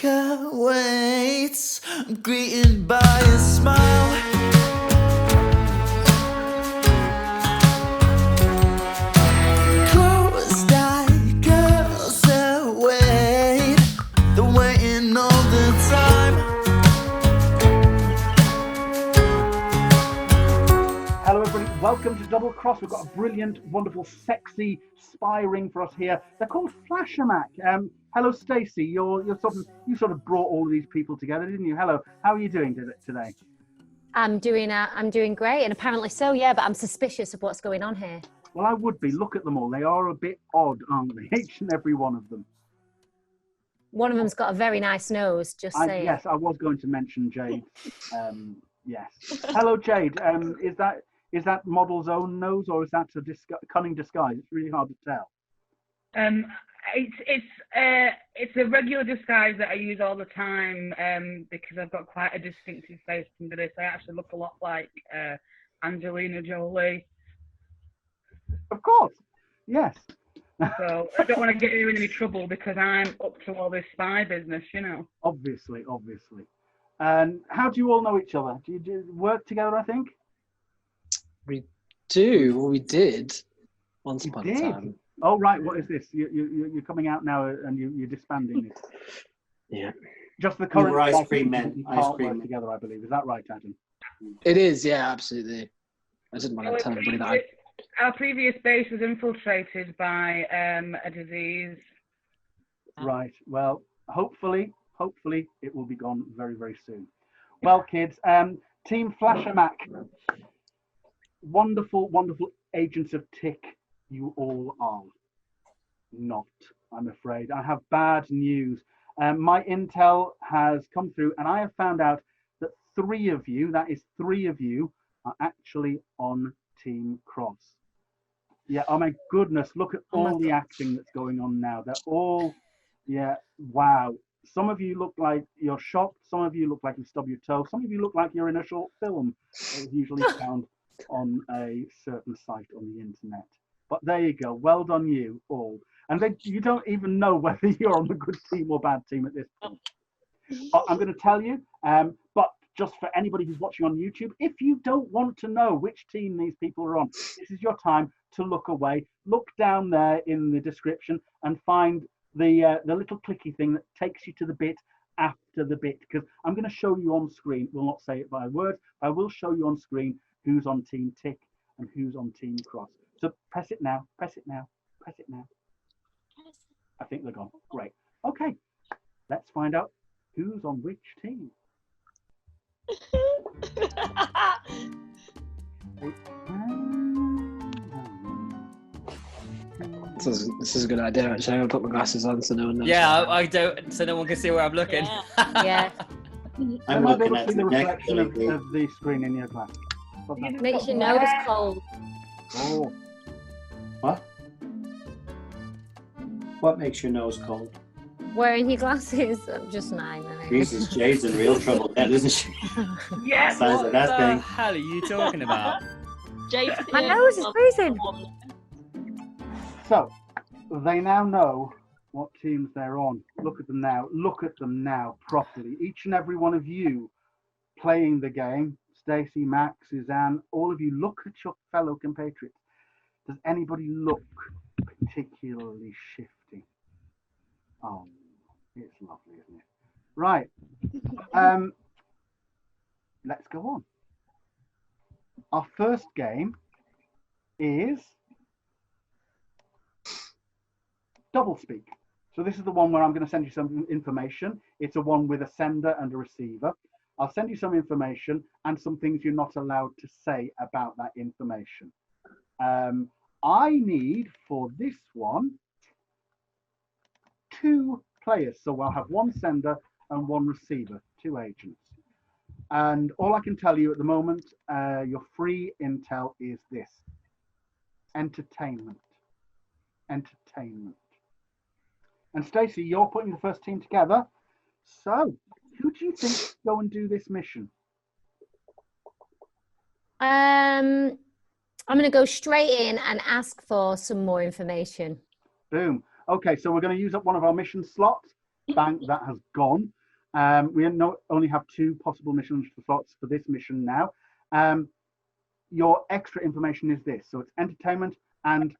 can't wait. I'm greeted by a smile. Closed-eyed girls away. They're waiting all the time. Hello everybody, welcome to Double Cross. We've got a brilliant, wonderful, sexy spy ring for us here. They're called Flasher Macks. Hello Stacey, you sort of brought all of these people together, didn't you? Hello, how are you doing today? I'm doing great, and apparently so, yeah, but I'm suspicious of what's going on here. Well, I would be. Look at them all. They are a bit odd, aren't they? Each and every one of them. One of them's got a very nice nose, just saying. Yes, I was going to mention Jade. Yes. Hello Jade, is that model's own nose, or is that a cunning disguise? It's really hard to tell. It's a regular disguise that I use all the time because I've got quite a distinctive face under this. I actually look a lot like Angelina Jolie. Of course, yes. So I don't want to get you in any trouble because I'm up to all this spy business, you know. Obviously. And how do you all know each other? Do you work together, I think? We do. Well, we did once upon a time. Oh, right. What is this? You're coming out now and you're disbanding it. Yeah. Just the current ice cream men. You can't work together, I believe. Is that right, Adam? It is, yeah, absolutely. I didn't want to tell anybody that. Our previous base was infiltrated by a disease. Right. Well, hopefully it will be gone very, very soon. Well, kids, Team Flasher Macks, wonderful agents of Tick. You all are not, I'm afraid. I have bad news. My intel has come through, and I have found out that three of you, are actually on Team Cross. Yeah, oh my goodness, look at all the acting that's going on now. They're all, yeah, wow. Some of you look like you're shocked. Some of you look like you stubbed your toe. Some of you look like you're in a short film that is usually found on a certain site on the internet. But there you go. Well done, you all. And then you don't even know whether you're on the good team or bad team at this point. I'm going to tell you, but just for anybody who's watching on YouTube, if you don't want to know which team these people are on, this is your time to look away. Look down there in the description and find the little clicky thing that takes you to the bit after the bit, because I'm going to show you on screen. We'll not say it by words. I will show you on screen who's on Team Tick and who's on Team Cross. So press it now, press it now, press it now. I think they're gone. Great. Okay, let's find out who's on which team. This is a good idea, actually. I'm going to put my glasses on so no one knows. Yeah, I don't, so no one can see where I'm looking. Yeah. I'm looking at the the reflection of the screen in your glass. Makes your nose cold. Oh. What? What makes your nose cold? Wearing your glasses. I'm just 9. Jesus, Jade's in real trouble then, isn't she? Yes. Sounds like that What the thing. hell are you talking about? My nose is freezing. So, they now know what teams they're on. Look at them now. Look at them now properly. Each and every one of you playing the game, Stacey, Max, Suzanne, all of you, look at your fellow compatriots. Does anybody look particularly shifty? Oh, it's lovely, isn't it? Right. Let's go on. Our first game is doublespeak. So this is the one where I'm going to send you some information. It's a one with a sender and a receiver. I'll send you some information and some things you're not allowed to say about that information. I need for this one 2 players. So I'll have one sender and one receiver, 2 agents. And all I can tell you at the moment, your free intel is this: entertainment. Entertainment. And Stacey, you're putting the first team together. So who do you think should go and do this mission? I'm going to go straight in and ask for some more information. Boom. Okay, so we're going to use up one of our mission slots. Bang, that has gone. We only have 2 possible mission slots for this mission now. Your extra information is this. So it's entertainment and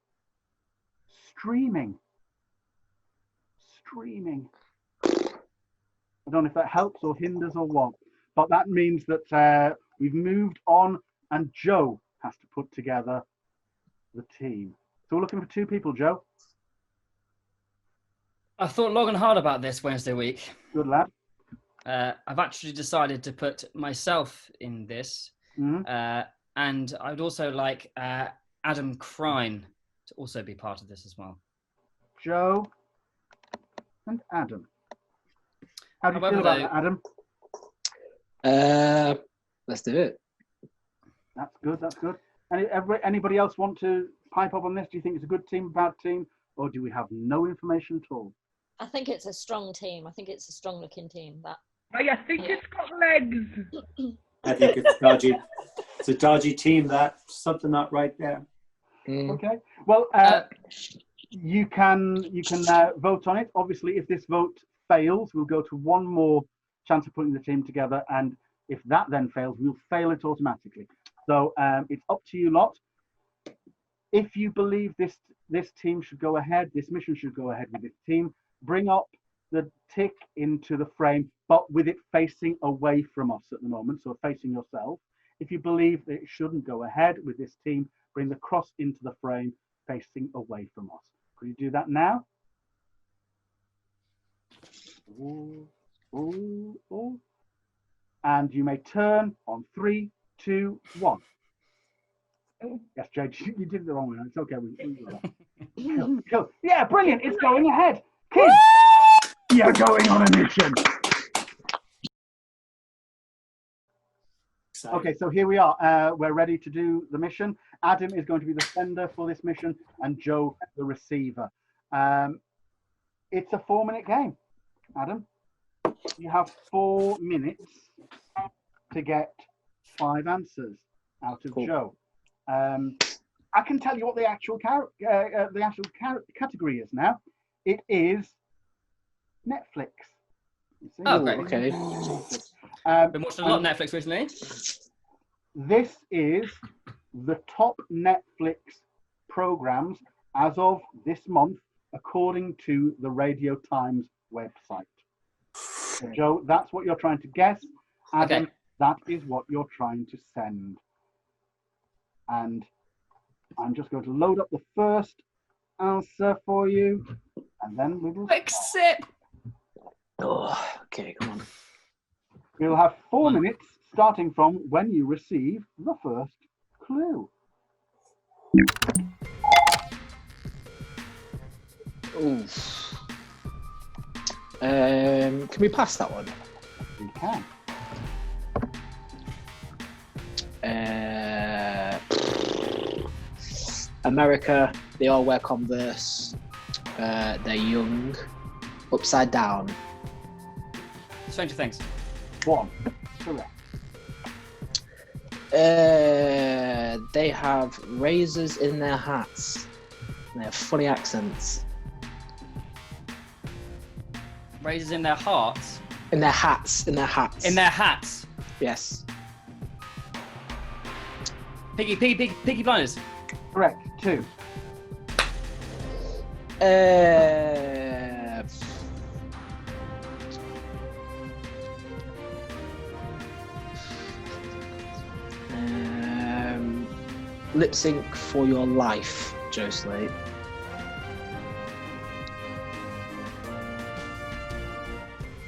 streaming. Streaming. I don't know if that helps or hinders or what, but that means that we've moved on and Joe has to put together the team. So we're looking for 2 people, Joe. I thought long and hard about this Wednesday week. Good lad. I've actually decided to put myself in this. And I would also like Adam Crine to also be part of this as well. Joe and Adam. How do you However, feel about though- that, Adam? Let's do it. That's good, that's good. Anybody else want to pipe up on this? Do you think it's a good team, bad team, or do we have no information at all? I think it's a strong team. I think it's a strong looking team. That. Oh, yeah, I think it's got legs. I think it's dodgy. It's a dodgy team. That's something not right there. Okay. Well, you can vote on it. Obviously, if this vote fails, we'll go to 1 more chance of putting the team together, and if that then fails, we'll fail it automatically. So it's up to you lot. If you believe this team should go ahead, this mission should go ahead with this team, bring up the tick into the frame, but with it facing away from us at the moment, so facing yourself. If you believe that it shouldn't go ahead with this team, bring the cross into the frame facing away from us. Could you do that now? Ooh, ooh, ooh. And you may turn on 3, 2, 1. Yes, Jade, you did it the wrong way. It's okay. Cool. Yeah, brilliant. It's going ahead. Kids, you're going on a mission. Okay, so here we are. We're ready to do the mission. Adam is going to be the sender for this mission and Joe the receiver. It's a 4-minute game, Adam. You have 4 minutes to get 5 answers out of Joe. I can tell you what the actual category is now. It is Netflix. You see? Oh, great. Okay. Been watching a lot of Netflix recently. This is the top Netflix programs as of this month, according to the Radio Times website. So, Joe, that's what you're trying to guess. Adam, Okay. that is what you're trying to send. And I'm just going to load up the first answer for you, and then we will. Quick sip. Oh, okay, come on. You'll have 4 minutes starting from when you receive the first clue. Oof. Can we pass that one? You can. America, they all wear Converse. They're young. Upside down. Stranger Things. 1. Correct. They have razors in their hats. They have funny accents. Razors in their hearts. In their hats. In their hats. In their hats. Yes. Piggy Blinders. Correct. 2. Lip sync for your life, Joe Slate.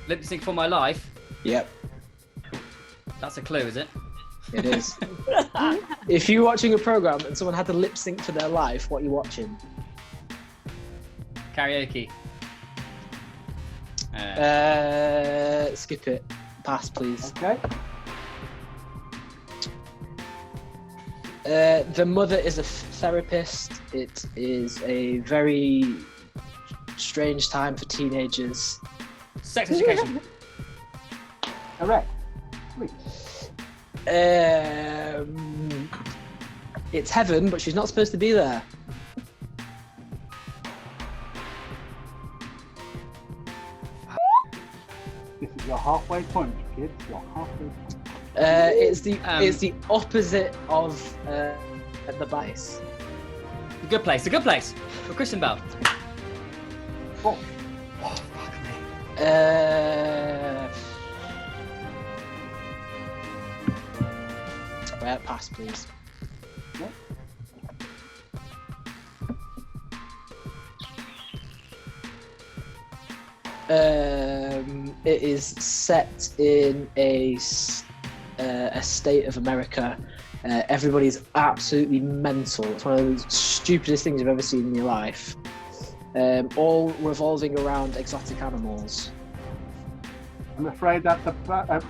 Lip sync for my life. Yep, That's a clue, is it? it is. If you're watching a program and someone had to lip sync for their life, what are you watching? Karaoke. Skip it. Pass, please. Okay. The mother is a therapist. It is a very strange time for teenagers. Sex education. Correct. 3. It's heaven, but she's not supposed to be there. This is your halfway point, kids. Your halfway point. It's the opposite of the base. The good place. The good place. For Christian Bell. Oh. Oh, fuck me. Pass, please. What? It is set in a state of America. Everybody's absolutely mental. It's one of the stupidest things you've ever seen in your life. All revolving around exotic animals. I'm afraid that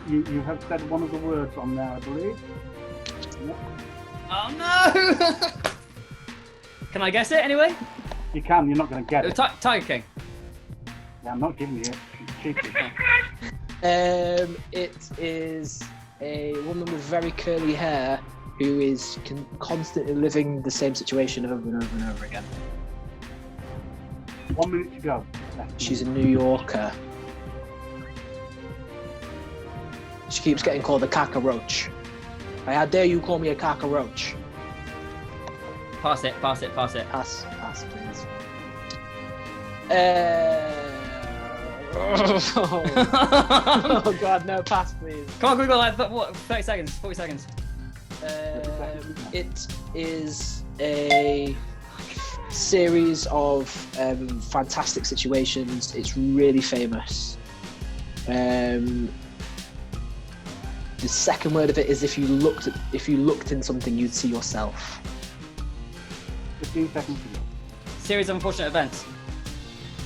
you have said one of the words on there, I believe. Yep. Oh no! Can I guess it anyway? You can. You're not going to get it. Tiger King. Yeah, I'm not giving you it. It's cheeky. It is a woman with very curly hair who is constantly living the same situation over and over and over again. 1 minute to go. She's a New Yorker. She keeps getting called a cockroach. How dare you call me a cockroach? Pass it. Pass, please. Oh god, no, pass, please. Come on, Google, like, what, 30 seconds, 40 seconds. It is a series of fantastic situations. It's really famous. The second word of it is if you looked in something, you'd see yourself. 15 seconds to go. Series of unfortunate events.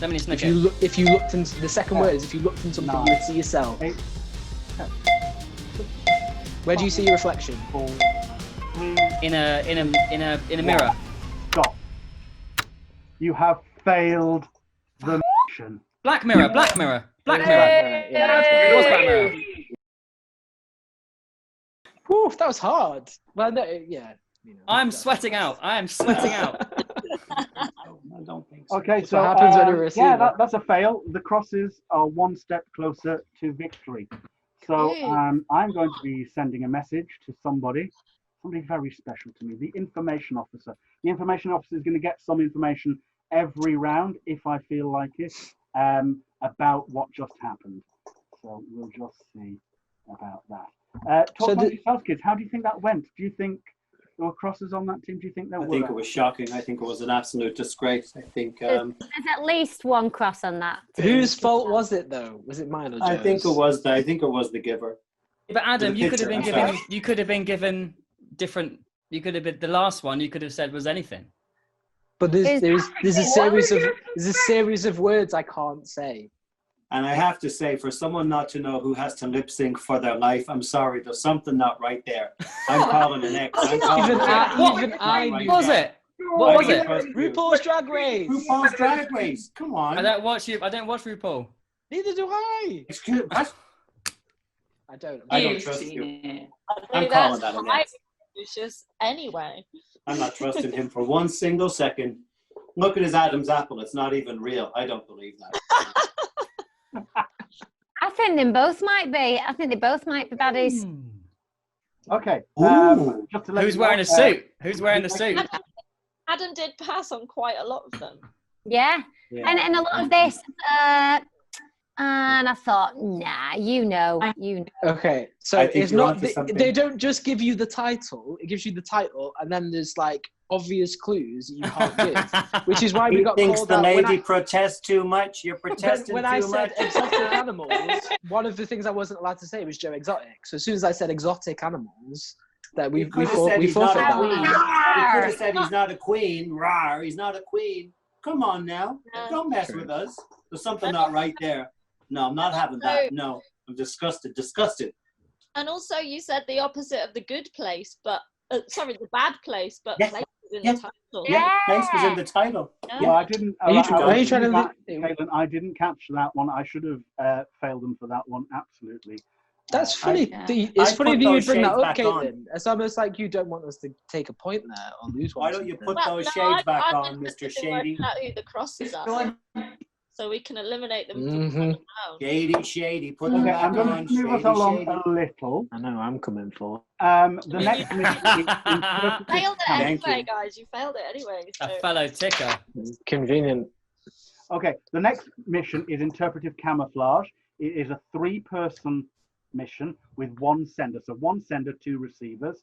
Lemony If Snicket. if you looked in the second word is if you looked in something, you would see yourself. 8, 10, Where do you see your reflection? 4, 3, In a mirror. stop. You have failed the mission. Black Mirror. Yeah, It was Black Mirror. Whew, that was hard. Well, no, yeah. You know, I'm sweating out. I am sweating out. I don't think so. Okay, That's so what happens when you're a receiver. yeah, that's a fail. The crosses are one step closer to victory. So I'm going to be sending a message to somebody very special to me, the information officer. The information officer is going to get some information every round, if I feel like it, about what just happened. So we'll just see about that. Talk about yourself, kids. How do you think that went? Do you think there were crosses on that team? Do you think there were? I think it was shocking. I think it was an absolute disgrace. I think. There's at least one cross on that team. Whose fault was it though? Was it mine or Joe's? I think it was the giver. But Adam, The you could have been picture, given. I'm sorry. You could have been given different. You could have been the last one. You could have said was anything. But there's a series of words I can't say. And I have to say, for someone not to know who has to lip sync for their life, I'm sorry. There's something not right there. I'm calling an X. Even I knew What was that. it? What was it? RuPaul's Drag Race. RuPaul's Drag Race. Come on. I don't watch RuPaul. Neither do I. Excuse what? I don't. I don't trust you. I'm Maybe calling that's that an quite X. suspicious anyway. I'm not trusting him for 1 single second. Look at his Adam's apple. It's not even real. I don't believe that. I think they both might be. I think they both might be baddies. Okay. Ooh. Just to let Who's you know, wearing a suit? Who's wearing the suit? Adam did pass on quite a lot of them. Yeah. Yeah. And a lot of this, and I thought, nah, you know. Okay, so I think it's you're not. onto something. They don't just give you the title. It gives you the title, and then there's like obvious clues that you can't give, which is why we He got thinks called the out. lady protests too much. You're protesting When too I much. said exotic animals, one of the things I wasn't allowed to say was Joe Exotic. So as soon as I said exotic animals, that we could have said he's not forfeit a queen. that. He could have said he's not a queen. Rawr, he's not a queen. Come on now. Don't mess True. with us. There's something not right there. No, I'm not having that. No, I'm disgusted. Disgusted. And also, you said the opposite of the good place, but sorry, the bad place, but Yeah. place is in Yeah. the title. Yeah, place was in the title. Yeah. Well, I didn't. Are you trying to? Caitlin, I didn't catch that one. I should have failed them for that one. Absolutely. That's funny. Yeah. It's I funny put that you those bring that shades up, back on. Caitlin. It's almost like you don't want us to take a point there or lose one. Why don't you put Well, those no, shades back I'm on, Mr. interested in Shady? working out who the crosses are. so we can eliminate them from Mhm. running around. Shady. Put them Okay, back I'm going on. to move us along Shady. a little. I know I'm coming for. The next mission is interpretive Failed it camouflage. Thank anyway, you. guys. You failed it anyway. A So. fellow ticker. It's convenient. Okay, the next mission is interpretive camouflage. It is a 3-person mission with 1 sender. So 1 sender, 2 receivers.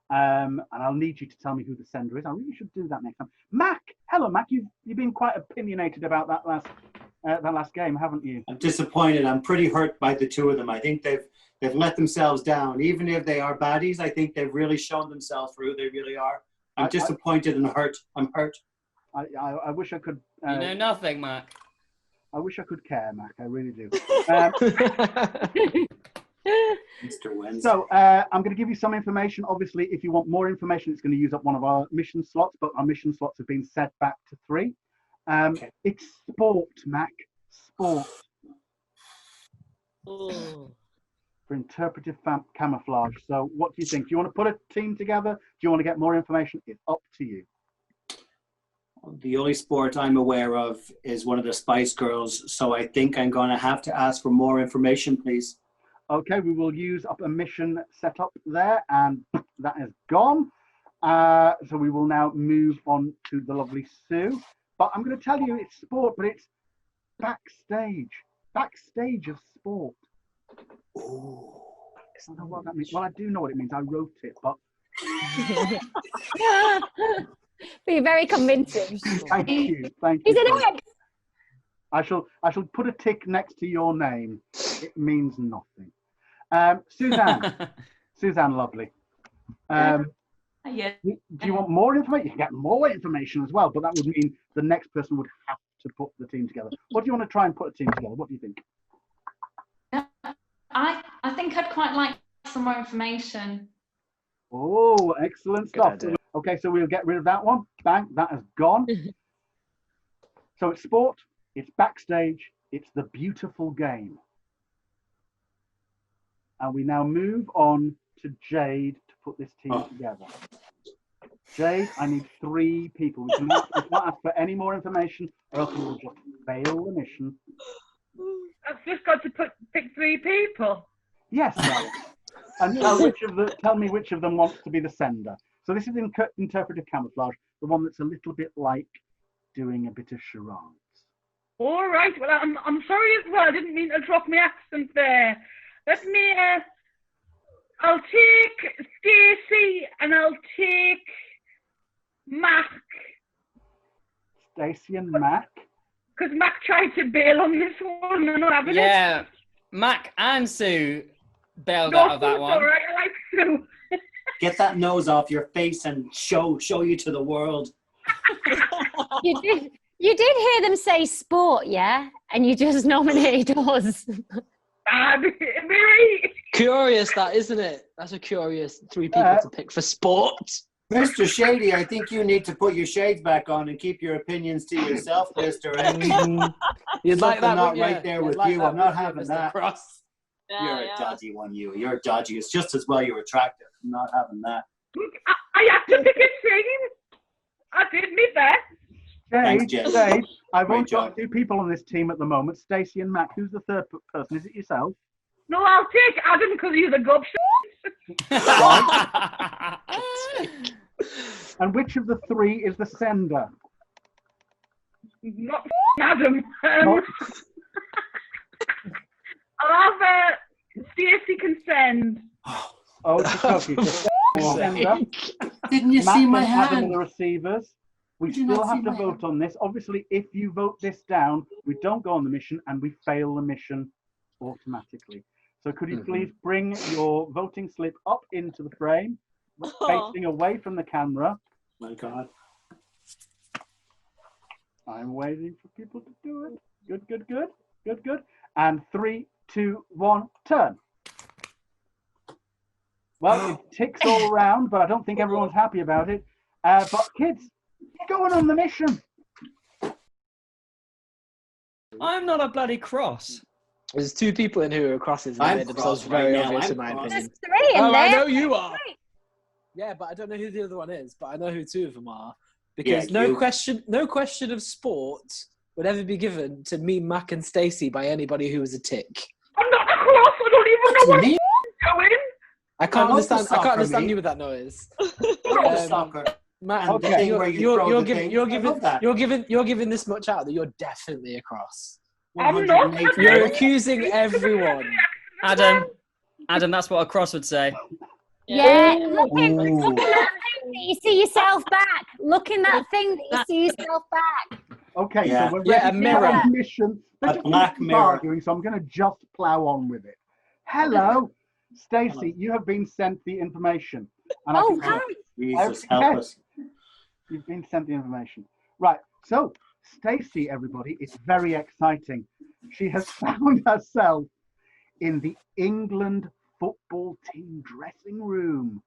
And I'll need you to tell me who the sender is. I really should do that next time. Mac, hello, Mac. You've been quite opinionated about that last game, haven't you? I'm disappointed. I'm pretty hurt by the 2 of them. I think they've let themselves down. Even if they are baddies, I think they've really shown themselves for who they really are. I'm disappointed and hurt. I'm hurt. I wish I could. You know nothing, Mac. I wish I could care, Mac. I really do. Mr. Wednesday. So I'm going to give you some information. Obviously, if you want more information, it's going to use up one of our mission slots, but our mission slots have been set back to 3. Okay. It's sport, Mac. Sport Ooh. for interpretive camouflage. So what do you think? Do you want to put a team together? Do you want to get more information? It's up to you. The only sport I'm aware of is one of the Spice Girls, so I think I'm going to have to ask for more information, please. Okay, we will use up a mission setup there, and that is gone. So we will now move on to the lovely Sue. But I'm going to tell you it's sport, but it's backstage. Backstage of sport. Ooh. I don't know what that means. Well, I do know what it means. I wrote it, but But you're very convincing. thank you. Thank He's you. an egg. I shall put a tick next to your name. It means nothing. Suzanne. Suzanne, lovely. Yeah. Do you want more information? You can get more information as well, but that would mean the next person would have to put the team together. What do you want to try and put a team together? What do you think? I think I'd quite like some more information. Oh, excellent Good stuff. idea. Okay, so we'll get rid of that one. Bang, that has gone. So it's sport, it's backstage, it's the beautiful game. And we now move on to Jade to put this team together. Jade, I need 3 people. We cannot ask for any more information, or else we will just fail the mission. I've just got to pick 3 people. Yes, Alex. And tell me which of them wants to be the sender. So this is interpretive camouflage, the one that's a little bit like doing a bit of charades. All right. Well, I'm sorry as well. I didn't mean to drop my accent there. Let me. I'll take Stacey and I'll take Mac. Stacey and Mac. Because Mac tried to bail on this one. I'm not having it. Yeah, Mac and Sue bailed No, out of that it's one. all right. I like Sue. Get that nose off your face and show you to the world. You did hear them say sport, yeah? And you just nominated us. Curious, that isn't it? That's a curious 3 people to pick for sport. Mr. Shady, I think you need to put your shades back on and keep your opinions to yourself, Mr. You'd like that, not wouldn't right you? there You'd with like you. that, I'm not wouldn't you, having Mr. that. Cross? You're a dodgy one, you. You're dodgy. It's just as well you're attractive. I'm not having that. I have to pick a team. I did me best. Thanks, Jess. Jade, I've Great only got job. 2 people on this team at the moment, Stacey and Mac. Who's the third person? Is it yourself? No, I'll take Adam because he's a gobshite. And which of the 3 is the sender? Not Adam. Not- I'll have Stacey can send. Oh, okay. Sender. Didn't you Matt see my and Adam are hand? the receivers. We Did you still not see have to my vote on this. Obviously, if you vote this down, we don't go on the mission and we fail the mission automatically. So could you please bring your voting slip up into the frame, facing away from the camera. My God. I'm waiting for people to do it. Good. And 3, 2, 1, turn. Well, it ticks all around, but I don't think everyone's happy about it. But kids, going on the mission. I'm not a bloody cross. There's 2 people in who are crosses. And I'm they made themselves cross right very now, obvious, I'm in my cross. opinion. There's 3 in Oh, there. I know you are. Yeah, but I don't know who the other one is. But I know who 2 of them are because Yeah, no question of sport would ever be given to me, Mac, and Stacey by anybody who was a tick. I'm not across. I don't even know what I'm doing. I can't love the understand. I soccer, can't understand mate. you with that noise. Soccer. Matt, And the thing where you throw the thing. I love that. you're giving this much out that you're definitely across. I'm not. 180. You're accusing everyone. Adam, that's what a cross would say. Yeah, look in Ooh. that thing that you see yourself back. Look in that thing that you see yourself back. Okay, Yeah. so we're Yeah, ready a for mirror. our mission. A Let's just black keep mirror. arguing, so I'm going to just plow on with it. Hello, Stacey. You have been sent the information. And I Oh, can- hi. Jesus, Okay. help us. You've been sent the information. Right. So, Stacey, everybody, it's very exciting. She has found herself in the England football team dressing room.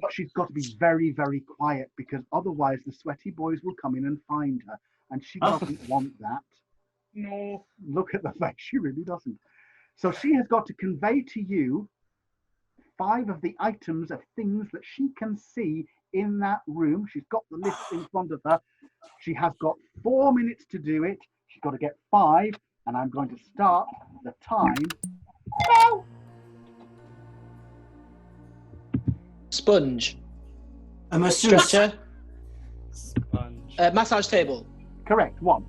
But she's got to be very, very quiet because otherwise the sweaty boys will come in and find her. And she doesn't want that. No. Look at the face. She really doesn't. So she has got to convey to you 5 of the items of things that she can see in that room. She's got the list in front of her. She has got 4 minutes to do it. She's got to get 5, and I'm going to start the time. Now. Sponge, A masseuse. stretcher, Sponge. massage table, Correct. 1.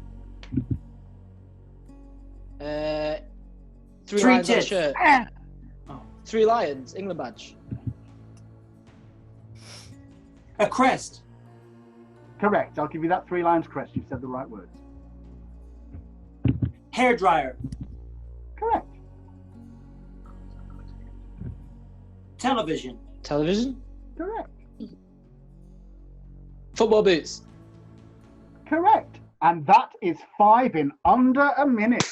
3 Three lions on a tits. shirt, 3 lions, England badge, A crest. Correct. I'll give you that 3 lines crest. You said the right words. Hair dryer. Correct. Television. television, Correct. football boots, Correct. And that is 5 in under a minute.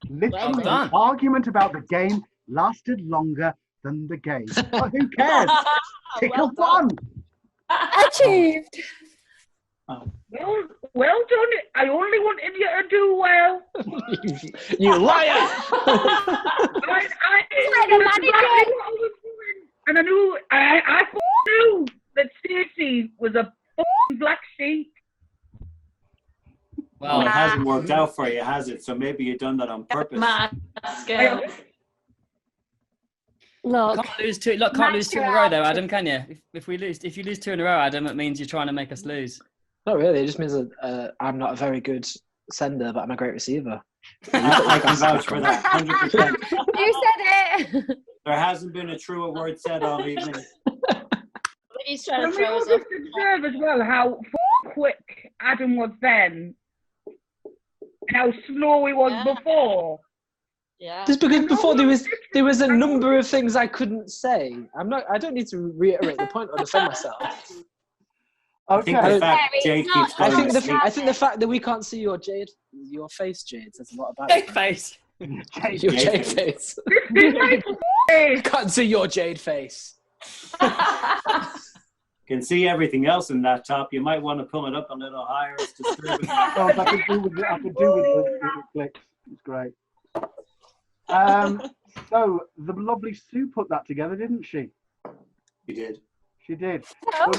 Literally, Well done. the argument about the game lasted longer than the game. But who cares? Tick Well of 1. Achieved. Well done. I only wanted you to do well. you liar! I Like the knew manager. exactly what I was doing. And I knew, I knew that Stacey was a black sheep. Well, it hasn't worked out for you, has it? So maybe you've done that on purpose. Girl. Look, Can't lose 2. Look, can't lose 2 in a row though, Adam. Can you? If you lose 2 in a row, Adam, it means you're trying to make us lose. Not really. It just means that I'm not a very good sender, but I'm a great receiver. I can vouch for that, 100%. you said it. There hasn't been a truer word said all evening. He's trying Can to we throw all us off. just observe as well how quick Adam was then and how slow he was Yeah. before? Yeah. Just because before there was a number of things I couldn't say. I don't need to reiterate the point or defend myself. I think Okay. the fact Very Jade not- keeps I going think to sleep. I think the fact that we can't see your face, Jade, says a lot about it. Face. Your Jade face. Hey, Can't see your Jade face. Can see everything else in that top. You might want to pull it up a little higher. It's disturbing. Oh, I could do with the clicks. It's great. So the lovely Sue put that together, didn't she? You did. She did. No.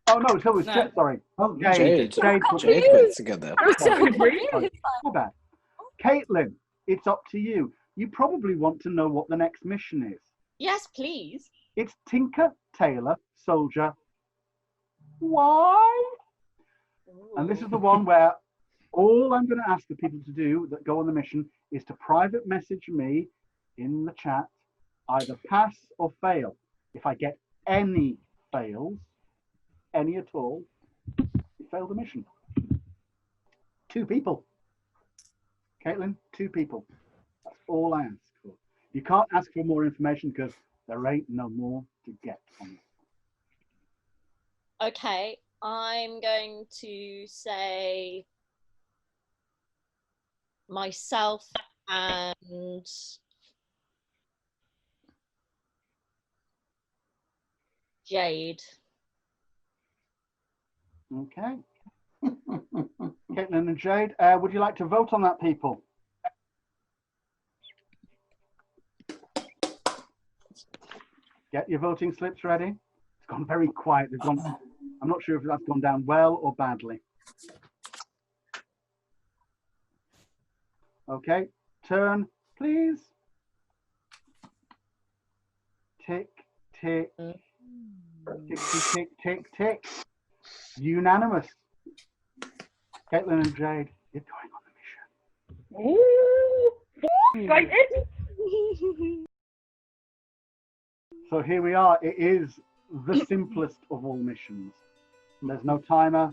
Oh no, so it was No. Jade, sorry. Oh, Jade. Jade put Jade put it together. I'm so Sorry. confused. My bad. Caitlin, it's up to you. You probably want to know what the next mission is. Yes, please. It's Tinker, Tailor, Soldier. Why? And this is the one where all I'm going to ask the people to do that go on the mission is to private message me in the chat, either pass or fail. If I get any fails, any at all, you fail the mission. 2 people. Caitlin, 2 people. That's all I ask for. You can't ask for more information because there ain't no more to get on it. Okay, I'm going to say myself and Jade. Okay. Caitlin and Jade, would you like to vote on that, people? Get your voting slips ready. It's gone very quiet. They've gone. I'm not sure if that's gone down well or badly. Okay, turn, please. Tick, tick, tick, tick, tick, tick. Unanimous. Caitlin and Jade, you're going on the mission. Ooh, excited. So here we are. It is the simplest of all missions. There's no timer.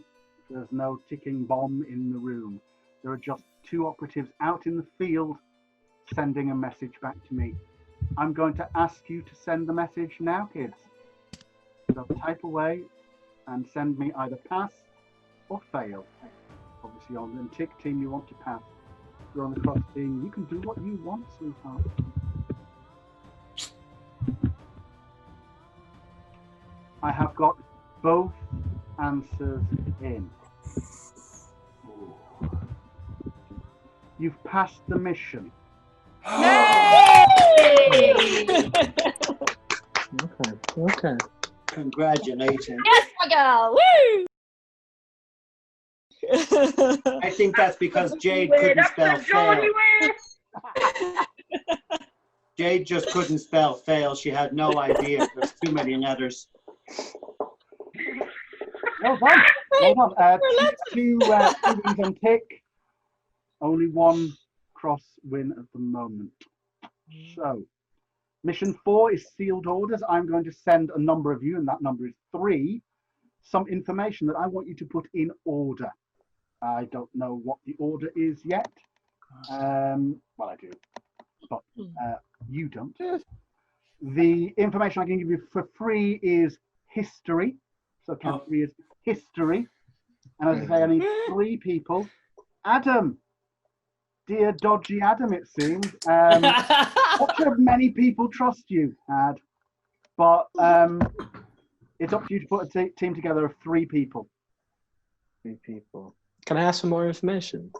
There's no ticking bomb in the room. There are just two operatives out in the field sending a message back to me. I'm going to ask you to send the message now, kids. So type away and send me either pass or fail. Obviously on the tick team you want to pass. If you're on the cross team, you can do what you want, sweetheart. I have got both answers in. You've passed the mission. Okay. Congratulations. Yes, my girl. Woo! I think that's because Jade Wait, couldn't that's spell the Johnny fail. way. Jade just couldn't spell fail. She had no idea. There's too many letters. Well done. Well done. Two wins on tick. Only one cross win at the moment. So, mission 4 is sealed orders. I'm going to send a number of you, and that number is 3, some information that I want you to put in order. I don't know what the order is yet. Well, I do, but you don't. The information I can give you for free is history. So category is history. And as I say, I need 3 people. Adam. Dear dodgy Adam, it seems. Not sure if many people trust you, Ad. But it's up to you to put a team together of 3 people. 3 people. Can I ask for more information?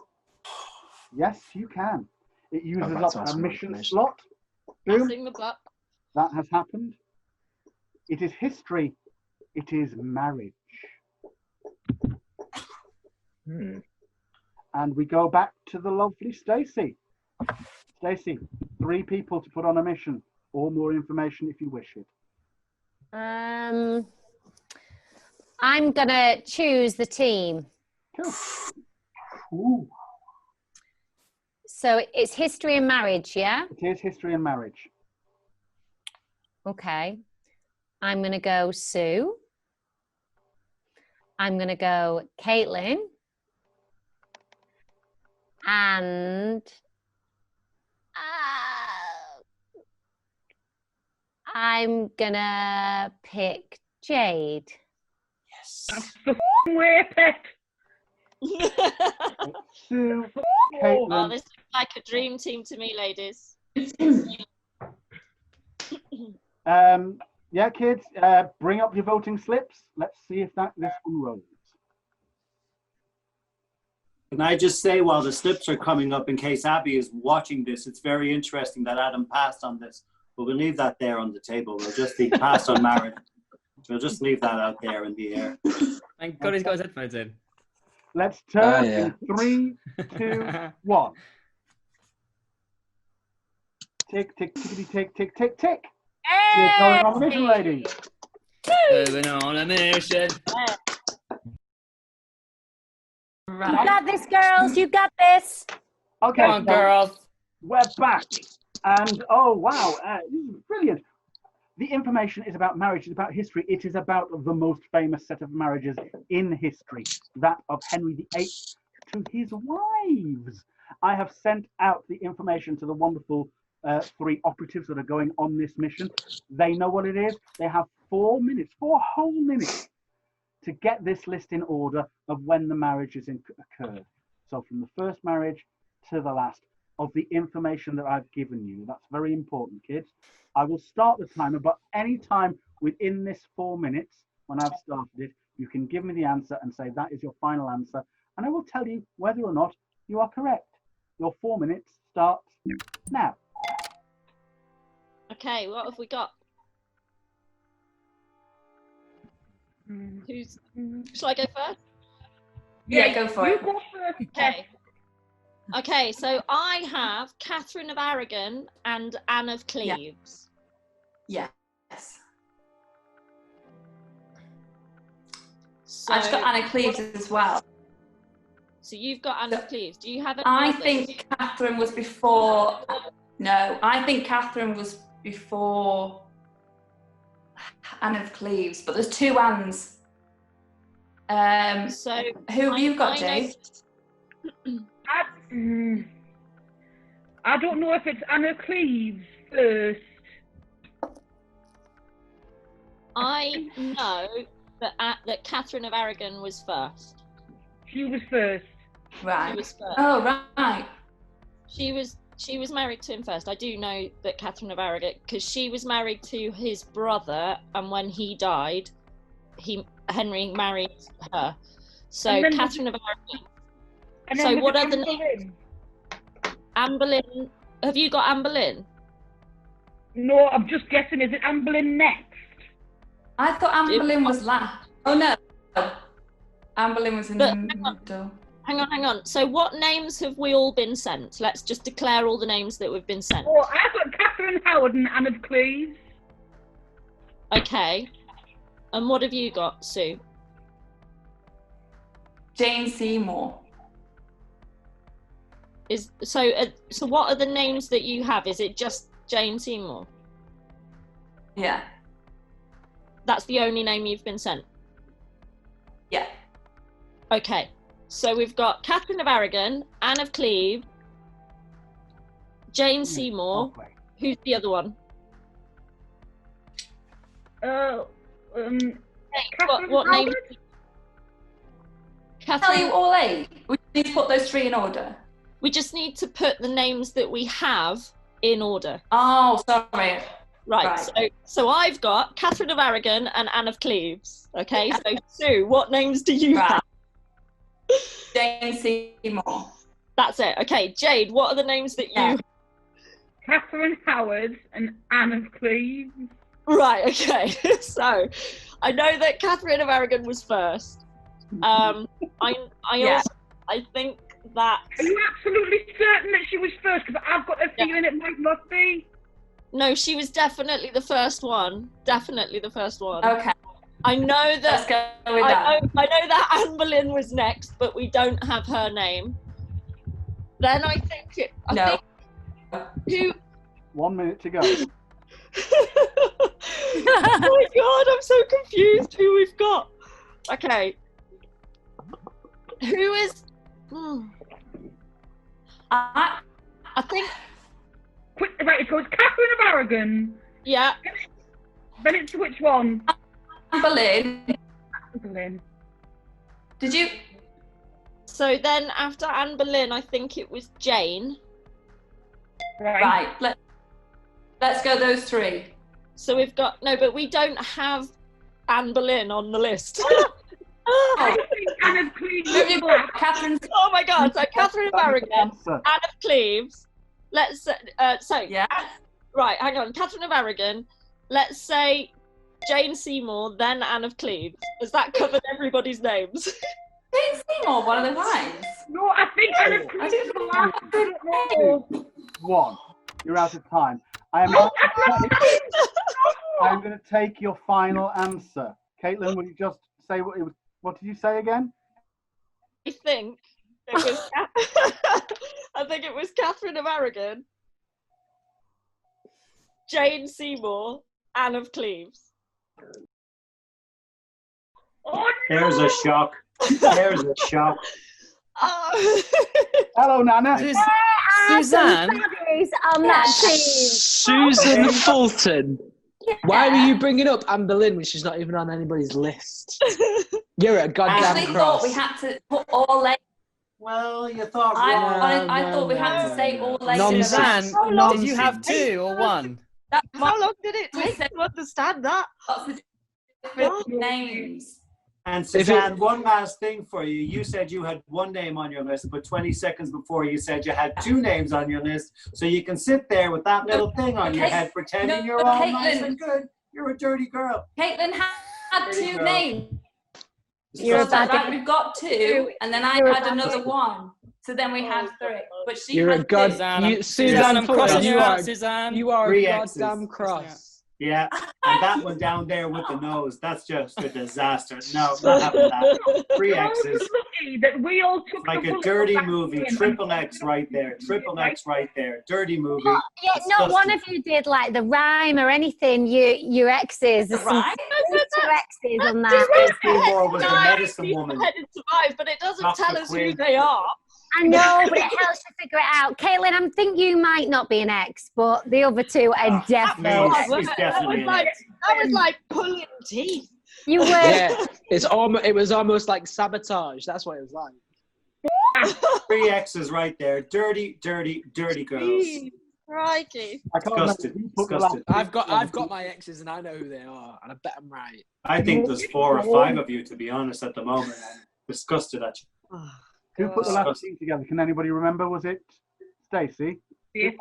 Yes, you can. It uses I'd like up to ask a for more mission information. slot. Boom. Passing the buck. That has happened. It is history. It is marriage. And we go back to the lovely Stacey. Stacey, 3 people to put on a mission, or more information if you wish it. I'm gonna choose the team. Cool. Ooh. So it's history and marriage, yeah? It is history and marriage. Okay. I'm gonna go Sue. I'm gonna go Caitlin. And I'm gonna pick Jade. That's the way, pet. Sue, Oh, Caitlin. this looks like a dream team to me, ladies. Yeah, kids, bring up your voting slips. Let's see if this one rolls. Can I just say, while the slips are coming up, in case Abby is watching this, it's very interesting that Adam passed on this, but we'll leave that there on the table. We'll just leave passed on marriage. We'll just leave that out there in the air. Thank God he's got his headphones in. Let's turn in 3, 2, 1. Tick, tick, tickety, tick, tick, tick, tick. You're going on the mission, ladies. Moving on a mission. You got this, girls. You got this. Okay, Come on, girls. We're back. And oh, wow, this is brilliant. The information is about marriage, it's about history. It is about the most famous set of marriages in history, that of Henry VIII to his wives. I have sent out the information to the wonderful 3 operatives that are going on this mission. They know what it is. They have 4 minutes, 4 whole minutes to get this list in order of when the marriages occurred. So from the first marriage to the last, of the information that I've given you. That's very important, kids. I will start the timer, but any time within this 4 minutes, when I've started it, you can give me the answer and say that is your final answer, and I will tell you whether or not you are correct. Your 4 minutes starts now. Okay, what have we got? Shall I go first? Yeah, go for you it. go first. Okay. Okay, so I have Catherine of Aragon and Anne of Cleves. Yes. So, I've got Anna Cleves as well. So you've got Anne of Cleves. Do you have any I others? think Catherine was before. No, I think Catherine was before Anne of Cleves, but there's two Annes. So who have you got, Jade? I don't know if it's Anna Cleves first. I know that Catherine of Aragon was first. She was first. Right. She was first. Oh, right. She was married to him first. I do know that Catherine of Aragon, because she was married to his brother, and when he died, Henry married her. So Catherine of Aragon. So what are the names? Anne Boleyn. Have you got Anne Boleyn? No, I'm just guessing. Is it Anne Boleyn next? I thought Anne Boleyn was last. Oh no, Anne Boleyn was in the middle. Hang on. So what names have we all been sent? Let's just declare all the names that we've been sent. Oh, I've got Catherine Howard and Anne of Cleves. Okay. And what have you got, Sue? Jane Seymour. So what are the names that you have? Is it just Jane Seymour? Yeah. That's the only name you've been sent? Yeah. Okay. So we've got Catherine of Aragon, Anne of Cleves, Jane Seymour. Who's the other one? What name? Catherine. Tell you all 8. We need to put those 3 in order. We just need to put the names that we have in order. Oh, sorry. Right. So I've got Catherine of Aragon and Anne of Cleves. Okay. So Sue, what names do you have? Jane Seymour. That's it. Okay, Jade, what are the names that you? Catherine Howard and Anne of Cleves. Right. Okay. So I know that Catherine of Aragon was first. I think that. Are you absolutely certain that she was first? Because I've got a feeling it might not be. No, she was definitely the first one. Definitely the first one. Okay. I know that. Let's go with that. I know that Anne Boleyn was next, but we don't have her name. Then I think who? 1 minute to go. Oh my god, I'm so confused who we've got. Okay. Who is? I think. Right, so it's Catherine of Aragon. Yeah. Then it's which one? Anne Boleyn. Boleyn. Did you? So then after Anne Boleyn, I think it was Jane. Right. Let's go those 3. So we've got but we don't have Anne Boleyn on the list. I think Anne of Cleves. Catherine. Oh my god! So Catherine of Aragon, Anne of Cleves. Let's right. Hang on, Catherine of Aragon. Let's say Jane Seymour, then Anne of Cleves. Has that covered everybody's names? Jane Seymour, one of the wives. No, I think Anne of Cleves is the last. I don't know. 1. You're out of time. I'm going to take your final answer. Caitlin, will you just say what it was? What did you say again? I think it was. I think it was Catherine of Aragon, Jane Seymour, Anne of Cleves. Oh, no. There's a shock. There's a shock. Hello, Nana. On Suzanne. that team. Susan Fulton. Why were you bringing up Anne Boleyn when she's not even on anybody's list? You're a I goddamn actually cross. thought we had to put all 8. Well, you thought. I thought we had to say all 8. Suzanne, did you have 2 or 1? How long did it take to understand that? Lots of different names. And Suzanne, one last thing for you. You said you had 1 name on your list, but 20 seconds before you said you had 2 names on your list. So you can sit there with that little thing on your head pretending you're all nice and good. You're a dirty girl. Caitlin had 2 names. You're a So bad like we've got 2, and then I You're a had bad another guy. 1. So then we had 3. But she You're a had god. 2. Suzanne, Suzanne, I'm crossing you you out, are. Suzanne. You are Three a X's. goddamn cross. Yeah, and that one down there with the nose, that's just a disaster. No, not having that. 3 X's. Lucky that we all took Like the a bullet dirty back movie. in. Triple X right there. Triple X right there. Dirty movie. Yeah, not one Disgusting. of you did like the rhyme or anything. Your exes. There's some Right? 2 X's on that. Seymour was the medicine woman. Headed survive, but it doesn't Dr. tell us who Quinn. they are. I know, but it helps you figure it out. Caitlin, I think you might not be an ex, but the other 2 are definitely. He's That definitely was an like, X. that was like pulling teeth. You were. Yeah, it was almost like sabotage. That's what it was like. 3 X's right there. Dirty, dirty, dirty girls. Crikey. I can't remember Disgusted. who put the last Disgusted. I've got my exes and I know who they are, and I bet I'm right. I think there's 4 or 5 of you, to be honest, at the moment. I'm disgusted at you. Who put the last team together? Can anybody remember? Was it Stacey? Stacey.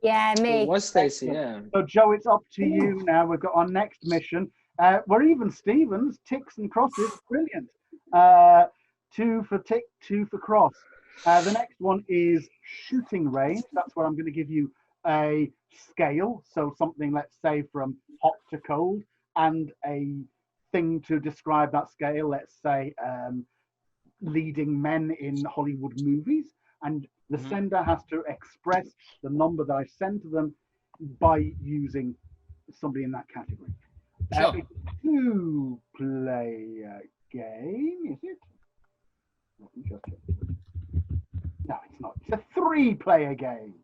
Yeah, me. It was Stacey, yeah. So Joe, it's up to you now. We've got our next mission. We're even Stevens, ticks and crosses. Brilliant. 2 for tick, 2 for cross. The next one is shooting range. That's where I'm going to give you a scale. So something, let's say, from hot to cold, and a thing to describe that scale. Let's say leading men in Hollywood movies. And the sender has to express the number that I send to them by using somebody in that category. Sure. It's a 2-player game, is it? Let me just check. No, it's not. It's a 3-player game.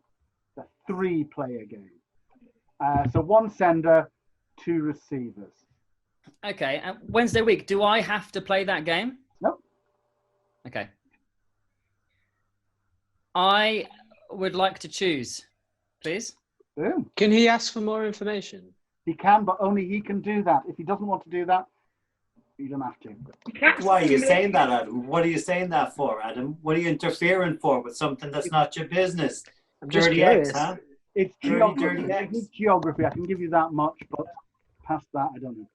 It's a 3-player game. So 1 sender, 2 receivers. Okay, Wednesday week, do I have to play that game? Nope. Okay. I would like to choose, please. Boom. Can he ask for more information? He can, but only he can do that. If he doesn't want to do that, you don't have to. Why are you saying that, Adam? What are you saying that for, Adam? What are you interfering for with something that's not your business? I'm just Dirty curious. X, huh? It's Dirty, geography. dirty X. It's geography. I can give you that much, but past that, I don't know.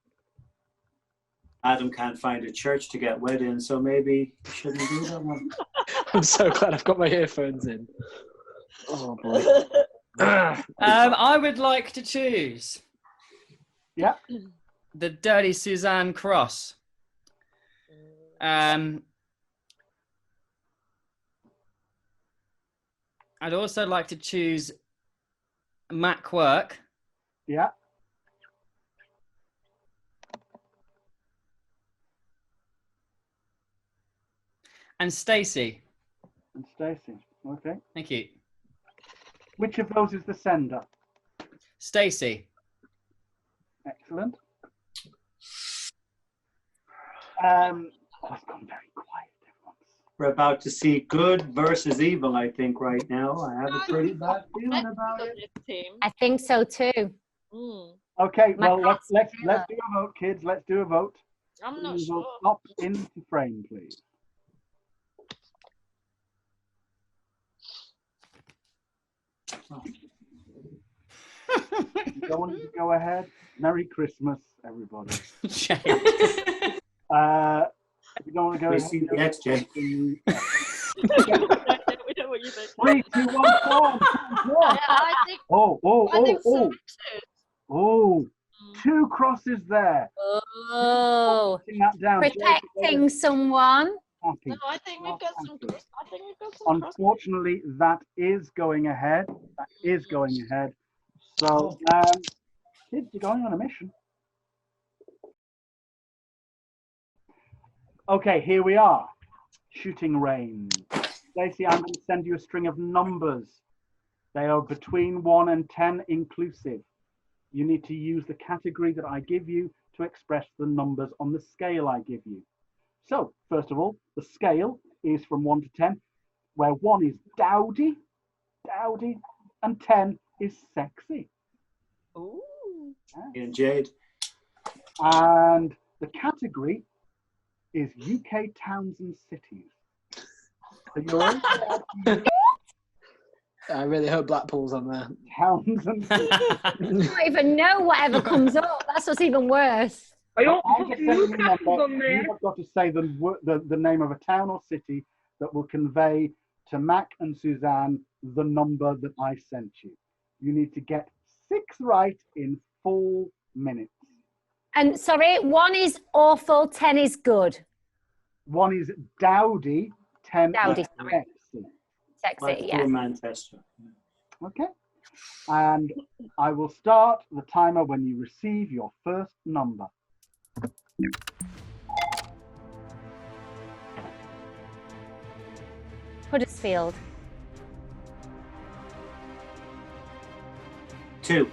Adam can't find a church to get wed in, so maybe he shouldn't do that one. I'm so glad I've got my earphones in. Oh boy. I would like to choose. Yeah. The Dirty Suzanne Cross. I'd also like to choose Mac Work. Yeah. And Stacey. And Stacey. Okay. Thank you. Which of those is the sender? Stacey. Excellent. It's gone very quiet. We're about to see good versus evil, I think, right now. I have a pretty bad feeling about it. I think so too. Okay, My well, let's cat's do a vote, kids. Let's do a vote. I'm not We will sure. Stop into frame, please. You don't want to go ahead. Merry Christmas, everybody. If you don't want to go We ahead, see the XJ. We know what you think. 3, 2, 1, 4. Yeah, I think. I think some mixes. Oh, 2 crosses there. Oh, Putting that down. protecting someone. Happy. No, I think we've got some. I think we've got some. Unfortunately, that is going ahead. That is going ahead. So, kids, you're going on a mission. Okay, here we are. Shooting range. Stacey, I'm going to send you a string of numbers. They are between 1 and 10 inclusive. You need to use the category that I give you to express the numbers on the scale I give you. So, first of all, the scale is from 1 to 10, where 1 is dowdy, and 10 is sexy. Ooh. And Jade. And the category is UK towns and cities. So you're all I really hope Blackpool's on there. towns and cities. You don't even know whatever comes up. That's what's even worse. I ought I'll to just put say the Newcastle number. on there. You have got to say the name of a town or city that will convey to Mac and Suzanne the number that I sent you. You need to get 6 right in 4 minutes. And sorry, 1 is awful, 10 is good. 1 is dowdy, 10 Dowdy, is sorry. sexy. Sexy, Let's do yeah. a Manchester. Okay. And I will start the timer when you receive your first number. Huddersfield. 2.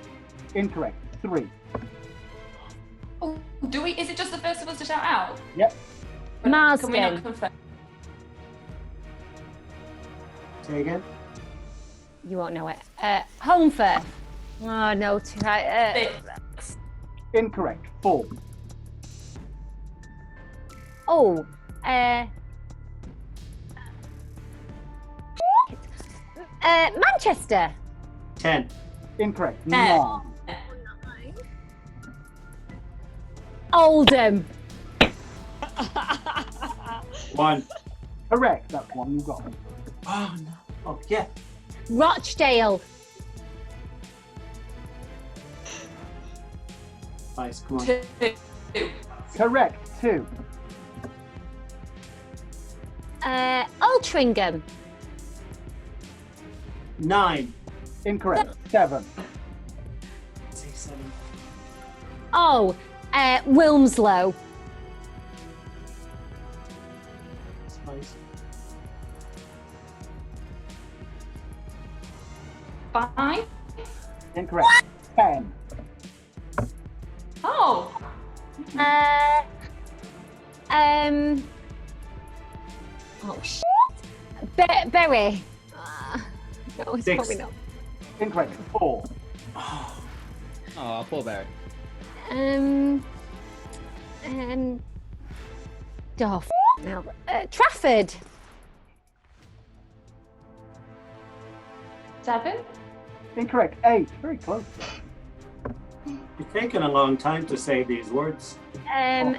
Incorrect. 3. Oh, is it just the first of us to shout out? Yep. Can we not Marsden. confirm? Say again. You won't know it. Holmfirth. Oh, no. Too high. 6. Incorrect. 4. Oh. Manchester. 10. Incorrect. 10. 9. Oldham. 1. Correct. That's 1 you got. Oh no. Oh yeah. Rochdale. Nice. Come on. 2. Correct. 2. Altrincham. 9. Incorrect. 7. Say 7. Oh. Wilmslow. Spice. 5. Incorrect. 10. Oh. Oh shit. Berry. No, it's 6. probably not. Incorrect. 4. Oh, poor Barry. Oh, no. Trafford. 7. Incorrect. 8. Very close. It's taken a long time to say these words. No,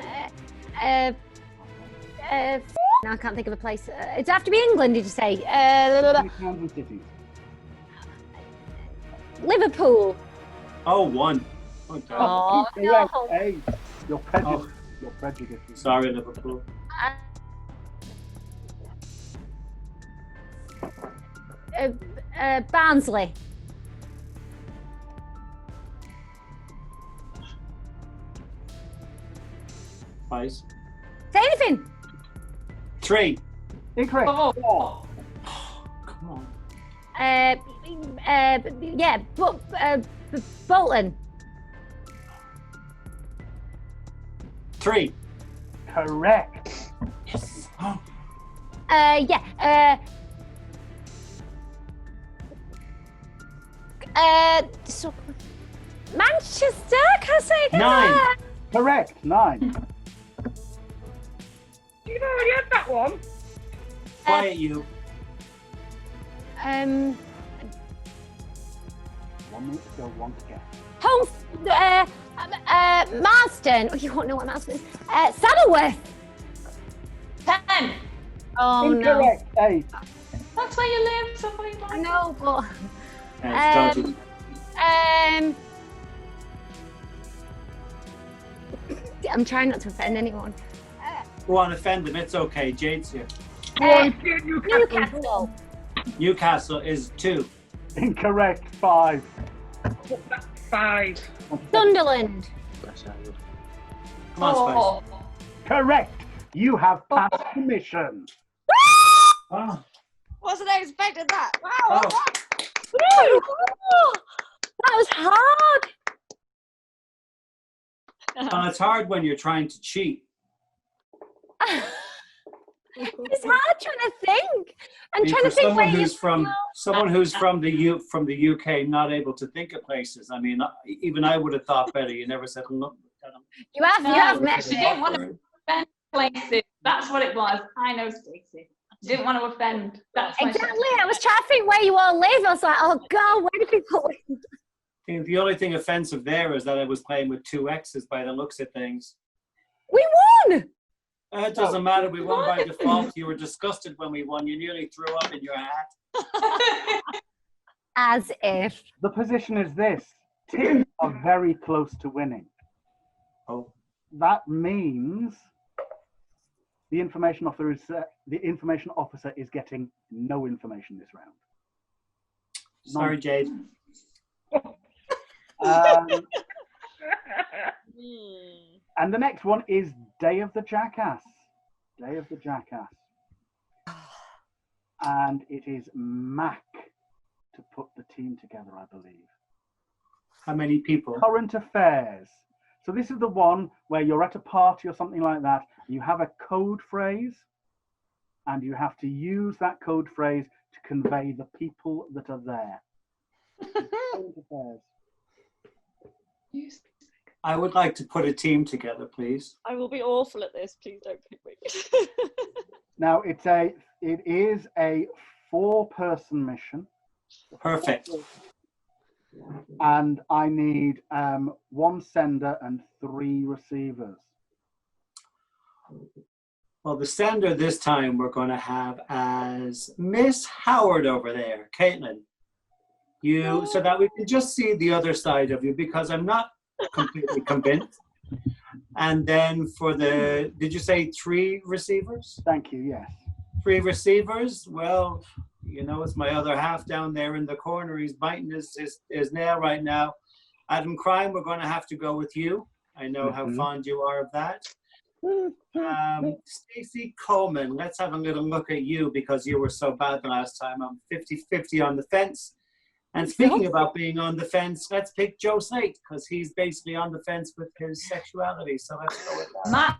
I can't think of a place. It's have to be England, did you say? Towns and cities. Liverpool. Oh, 1. Oh, God. Oh, Incorrect. no. 8. You're prejudiced. Oh. You're prejudiced. Sorry, Liverpool. Barnsley. Spice. Say anything. 3. Incorrect. 4. 4. Come on. Yeah, Bolton. 3. Correct. Yes. Oh. Yeah. So, Manchester. Can I say again? 9. Correct. 9. You've already had that one. Quiet you. 1 minute to go. 1 to get. Marston. Oh, you won't know what Marston is. Saddleworth. 10. Oh Incorrect. 8. That's where you live. Somebody no. might. No, but Don't I'm trying not to offend anyone. go on, offend them. It's okay. Jade's here. Newcastle. Newcastle is 2. Incorrect. 5. 5. Sunderland. Come on, Spice. 4. Correct. You have passed the mission. Oh. Wasn't expecting that. Wow. Oh. That was hard. And it's hard when you're trying to cheat. It's hard trying to think. I'm trying to For think someone where who's from the UK, not able to think of places. I mean, even I would have thought better. You never said look at them. You have met She didn't want to offend places. That's what it was. I know, Stacey. She didn't want to offend. That's why she- Exactly. I was trying to think where you all live. I was like, oh God, where do people live? The only thing offensive there is that I was playing with 2 X's by the looks of things. We won! It doesn't matter. We won by default. You were disgusted when we won. You nearly threw up in your hat. As if. The position is this. Teams are very close to winning. Oh. That means the information officer is getting no information this round. Sorry, Jade. And the next one is Day of the Jackass. Day of the Jackass. And it is Mac to put the team together, I believe. How many people? Current affairs. So this is the one where you're at a party or something like that. You have a code phrase, and you have to use that code phrase to convey the people that are there. Current affairs. I would like to put a team together, please. I will be awful at this. Please don't pick me. Now it is a 4-person mission. Perfect. And I need 1 sender and 3 receivers. Well, the sender this time we're going to have as Miss Howard over there, Caitlin. So that we can just see the other side of you, because I'm not completely convinced. And then for the, did you say 3 receivers? Thank you, yes. 3 receivers? Well, you know, it's my other half down there in the corner. He's biting his nail right now. Adam Crime, we're going to have to go with you. I know how fond you are of that. Stacey Coleman, let's have a little look at you, because you were so bad the last time. I'm 50-50 on the fence. And speaking about being on the fence, let's pick Joe Slate, because he's basically on the fence with his sexuality. So let's go with that.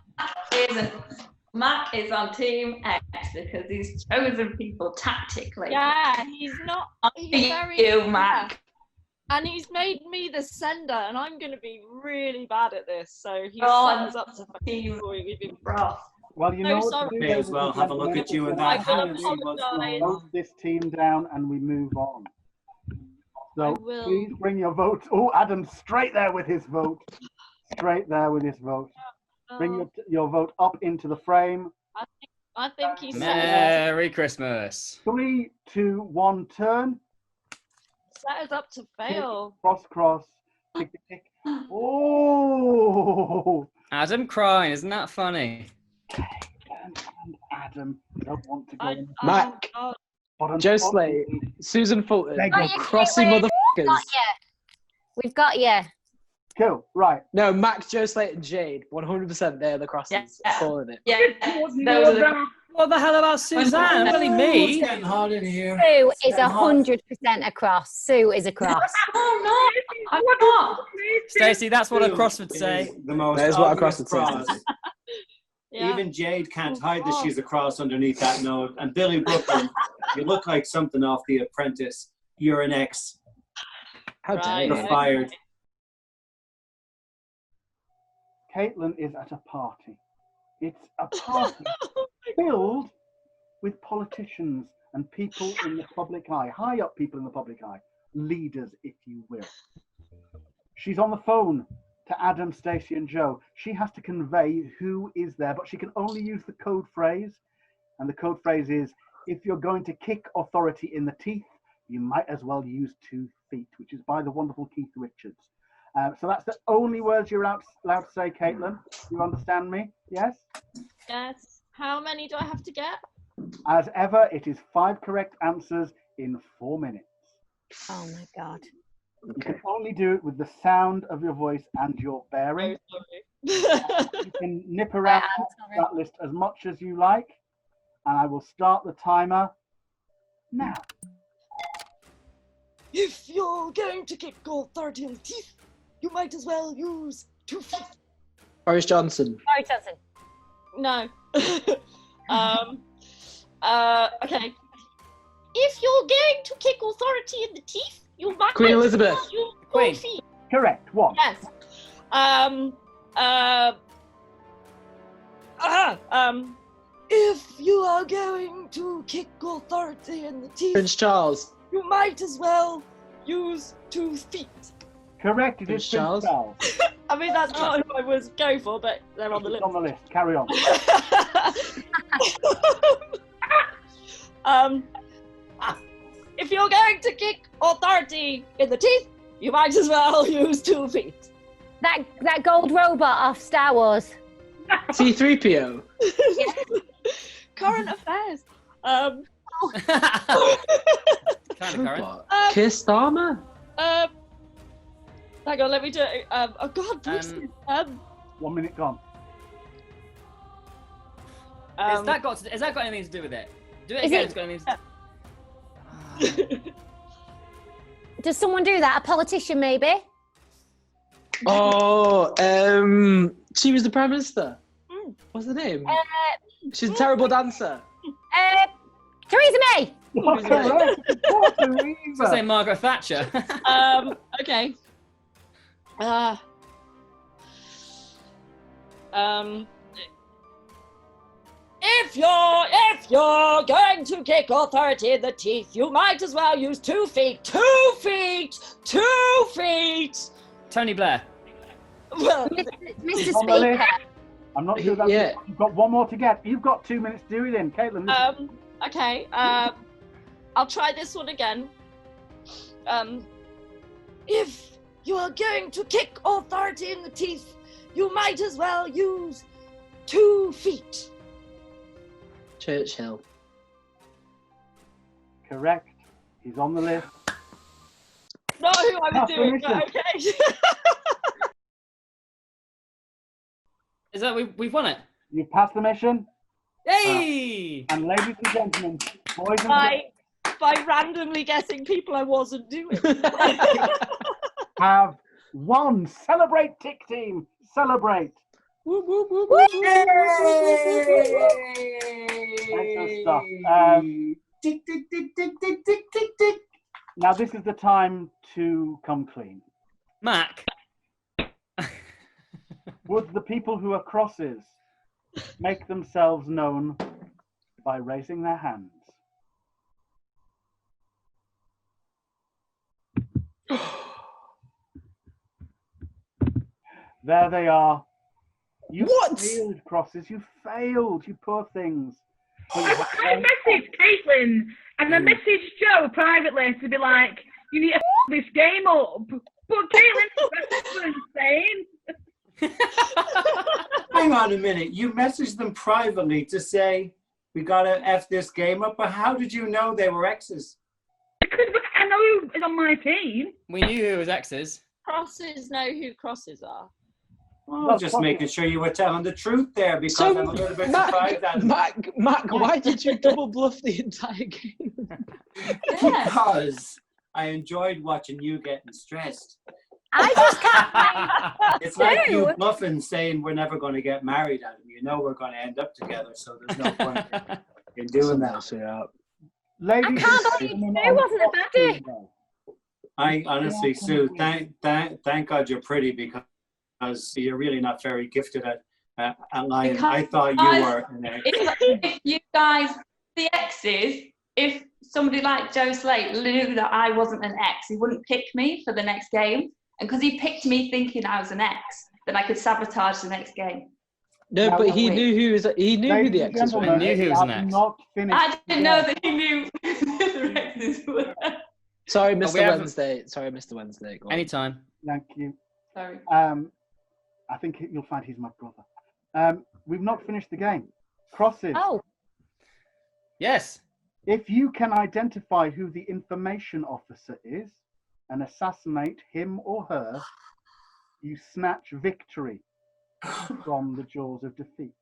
Mac is on Team X because he's chosen people tactically. Yeah, he's not. He's very you, Mac. And he's made me the sender, and I'm going to be really bad at this. So he's set us up to fail. We've been rough. Well, you know, sorry. May as well have a look at you in that hat and see what's going on. Vote this team down and we move on. So will. please bring your vote. Oh, Adam's straight there with his vote. Straight there with his vote. Bring your vote up into the frame. I think he's Merry Christmas. 3, 2, 1, turn. set us up to fail. Cross, cross. Tick, tick, tick. Oh! Adam crying, isn't that funny? And Adam don't want to go. Mac, Joe Slate, Susan Fulton, crossy motherfuckers. We've got you. Cool, right. No, Mac, Joe Slate, and Jade, 100% they're the crosses. Yeah. Calling it. Yeah. What the hell about Suzanne? Really me? It's getting hot in here. Sue is 100% a cross. Sue is a cross. Oh no, I'm not. Stacey, that's what a cross would say. The most That is what a obvious cross would say. Yeah. Even Jade can't hide that she's a cross underneath that note. And Billy Brooklyn, you look like something off The Apprentice. You're an ex. How dare Right. you? You're fired. Caitlin is at a party. It's a party filled with politicians and people in the public eye, high up people in the public eye, leaders, if you will. She's on the phone to Adam, Stacey, and Joe. She has to convey who is there, but she can only use the code phrase. And the code phrase is, if you're going to kick authority in the teeth, you might as well use 2 feet, which is by the wonderful Keith Richards. So that's the only words you're allowed to say, Caitlin. You understand me? Yes? Yes. How many do I have to get? As ever, it is 5 correct answers in 4 minutes. Oh my God. You can only do it with the sound of your voice and your bearing. You can nip around that list as much as you like. And I will start the timer now. If you're going to kick authority in the teeth, you might as well use 2 feet. Boris Johnson. Sorry, Johnson. No. Okay. If you're going to kick authority in the teeth, you might Queen as well Elizabeth. use 2 Queen. feet. Correct. What? Yes. If you are going to kick authority in the teeth, Prince Charles. you might as well use 2 feet. Correct. It Prince is Prince Charles. Charles. I mean, that's not who I was going for, but they're on the list. On the list. Carry on. If you're going to kick authority in the teeth, you might as well use 2 feet. That gold robot off Star Wars. C-3PO. Current affairs. Kind of current. Kiss armor? Hang on, let me do it. Oh God, please. 1 minute gone. Has that got anything to do with it? Do it again. It's got anything to... Does someone do that? A politician, maybe? Oh, she was the Prime Minister. What's her name? She's a terrible dancer. Theresa May! I was say Margaret Thatcher. Okay. If you're going to kick authority in the teeth, you might as well use 2 feet. 2 feet. 2 feet. Tony Blair. Well, Mr. Speaker. I'm not sure that's it. You've got 1 more to get. You've got 2 minutes to do it in, Caitlin. Okay. I'll try this one again. If you are going to kick authority in the teeth, you might as well use 2 feet. Churchill. Correct. He's on the list. Not who I was doing, but okay. Is that we've won it? You've passed the mission. Yay! And ladies and gentlemen, boys and by randomly guessing people I wasn't doing. have won. Celebrate, Tick Team. Celebrate. Woo, woo, woo, woo, Excellent stuff. Tick, tick, tick, tick, tick, tick, tick, tick. Now this is the time to come clean. Mac. Would the people who are crosses make themselves known by raising their hands? There they are. You failed, crosses. You failed. You poor things. I messaged Caitlin and I messaged Joe privately to be like, you need to this game up. But Caitlin was insane. Hang on a minute. You messaged them privately to say, we gotta F this game up, but how did you know they were exes? Because I know who is on my team. We knew who was exes. Crosses know who crosses are. Well, just making sure you were telling the truth there, because I'm a little bit surprised at it. Mac, why did you double bluff the entire game? Because I enjoyed watching you getting stressed. I just can't. It's like you muffins saying we're never going to get married, Adam. You know we're going to end up together, so there's no point in doing that. Ladies, I can't believe Sue wasn't a baddie. I honestly, Sue, thank God you're pretty, because you're really not very gifted at lying. I thought you were an ex. If you guys, the exes, if somebody like Joe Slate knew that I wasn't an ex, he wouldn't pick me for the next game. And because he picked me thinking I was an ex, then I could sabotage the next game. No, but he knew who the exes were. I knew he was an ex. I didn't know that he knew who the exes were. Sorry, Mr. Wednesday. Sorry, Mr. Wednesday. Go on. Anytime. Thank you. Sorry. I think you'll find he's my brother. We've not finished the game. Crosses. Oh. Yes. If you can identify who the information officer is and assassinate him or her, you snatch victory from the jaws of defeat.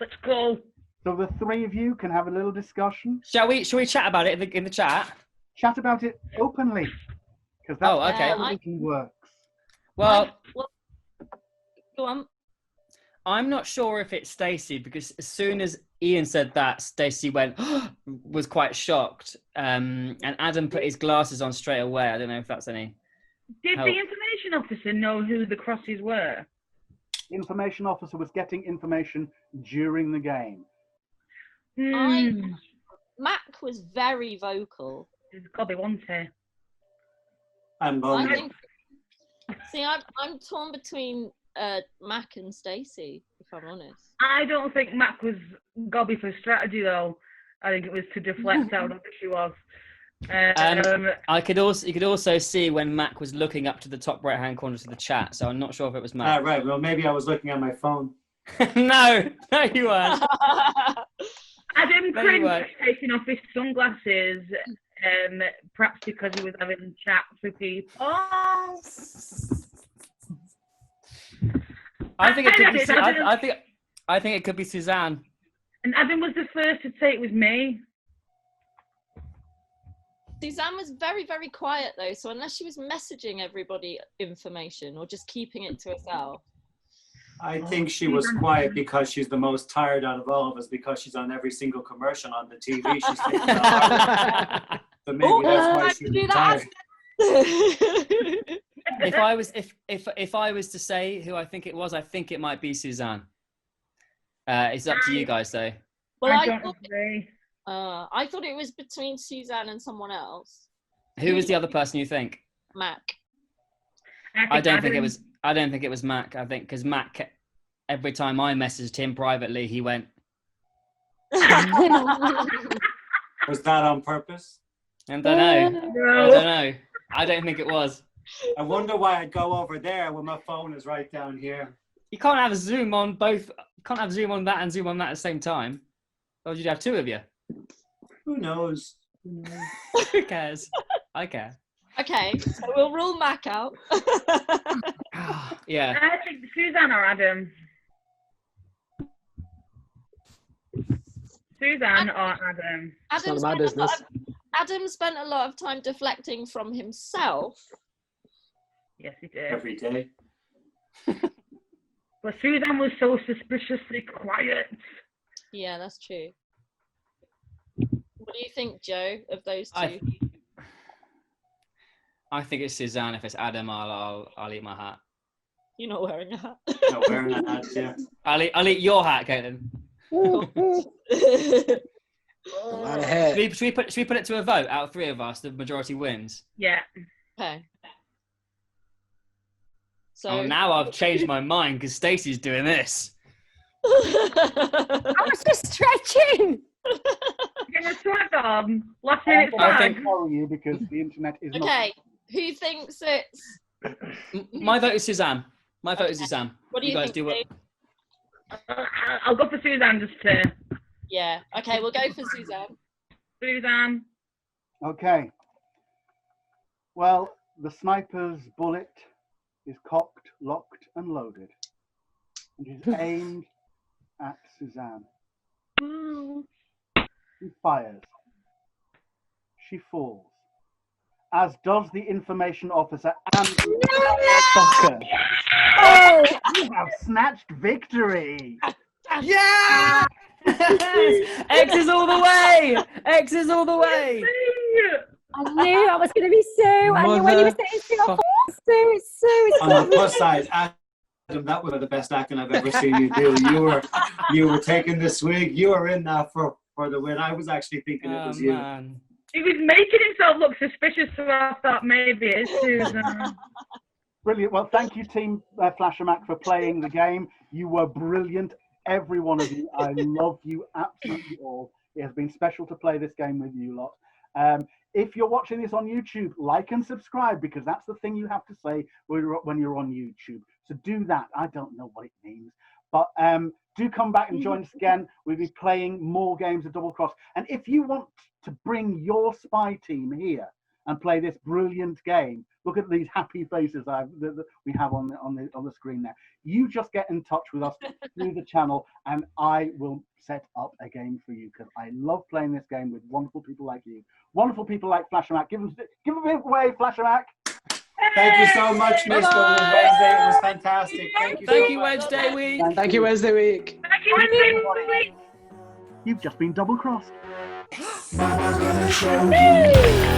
Let's go. So the three of you can have a little discussion. Shall we chat about it in the chat? Chat about it openly, because that's okay. how religion works. Well, go on. I'm not sure if it's Stacey, because as soon as Ian said that, Stacey was quite shocked, and Adam put his glasses on straight away. I don't know if that's any Did help. the information officer know who the crosses were? Information officer was getting information during the game. Mac was very vocal. There's got to be one here. I'm I lonely. think See, I'm torn between Mac and Stacey, if I'm honest. I don't think Mac was gobby for strategy though. I think it was to deflect how rubbish she was. You could also see when Mac was looking up to the top right hand corner to the chat, so I'm not sure if it was Mac. Right. Well, maybe I was looking at my phone. No, you weren't. Adam cringed taking off his sunglasses, perhaps because he was having chats with people. I think it could be. I think it could be Suzanne. And Adam was the first to say it was me. Suzanne was very, very quiet though, so unless she was messaging everybody information or just keeping it to herself. I think she was quiet because she's the most tired out of all of us because she's on every single commercial on the TV. She's taking that so maybe that's why she was tired. If I was to say who I think it was, I think it might be Suzanne. It's up to you guys though. Well, I don't agree. I thought it was between Suzanne and someone else. Who was the other person you think? Mac. I don't think it was Mac. I think because Mac, every time I messaged him privately, he went. Was that on purpose? I don't know. I don't think it was. I wonder why I'd go over there when my phone is right down here. You can't have a zoom on both. You can't have zoom on that and zoom on that at the same time. Or would you have two of you? Who knows? Who cares? I care. Okay, so we'll rule Mac out. Yeah. I think Suzanne or Adam. Suzanne or Adam. Adam spent a lot of time deflecting from himself. Yes, he did. Every day. But Suzanne was so suspiciously quiet. Yeah, that's true. What do you think, Joe, of those two? I think it's Suzanne. If it's Adam, I'll eat my hat. You're not wearing a hat. Not wearing a hat, yeah. I'll eat your hat, Caitlin. Should we put it to a vote? Out of three of us, the majority wins. Yeah. Okay. So now I've changed my mind because Stacey's doing this. I was just stretching. Get a swag on. Last minute I think follow you because the internet is not. Okay. Who thinks it's? My vote is Suzanne. My vote is Suzanne. What do you guys think, do? What? I'll go for Suzanne just to. Yeah. Okay, we'll go for Suzanne. Suzanne. Okay. Well, the sniper's bullet is cocked, locked, and loaded, and is aimed at Suzanne. She fires. She falls. As does the information officer and Fucker. Oh! You have snatched victory. Yeah! X is all the way. X is all the way. I knew I was going to be Sue. I knew when you were saying Sue, I thought, Sue. On the plus side, Adam, that was the best acting I've ever seen you do. You were taking the swig. You were in that for the win. I was actually thinking it was you. Man. He was making himself look suspicious, so I thought maybe it's Susan. Brilliant. Well, thank you, Team Flasher Macks, for playing the game. You were brilliant, every one of you. I love you absolutely all. It has been special to play this game with you lot. If you're watching this on YouTube, like and subscribe, because that's the thing you have to say when you're on YouTube. So do that. I don't know what it means. But do come back and join us again. We'll be playing more games of Double Cross. And if you want to bring your spy team here and play this brilliant game, look at these happy faces that we have on the screen there. You just get in touch with us through the channel, and I will set up a game for you because I love playing this game with wonderful people like you, wonderful people like Flasher Mack. Give a big wave, Flasher Mack. Thank you so much, Mr. Wednesday. It was fantastic. Thank you, Wednesday week. Thank you, Wednesday week. Thank you, Wednesday week. You've just been double crossed. Mama's gonna show you.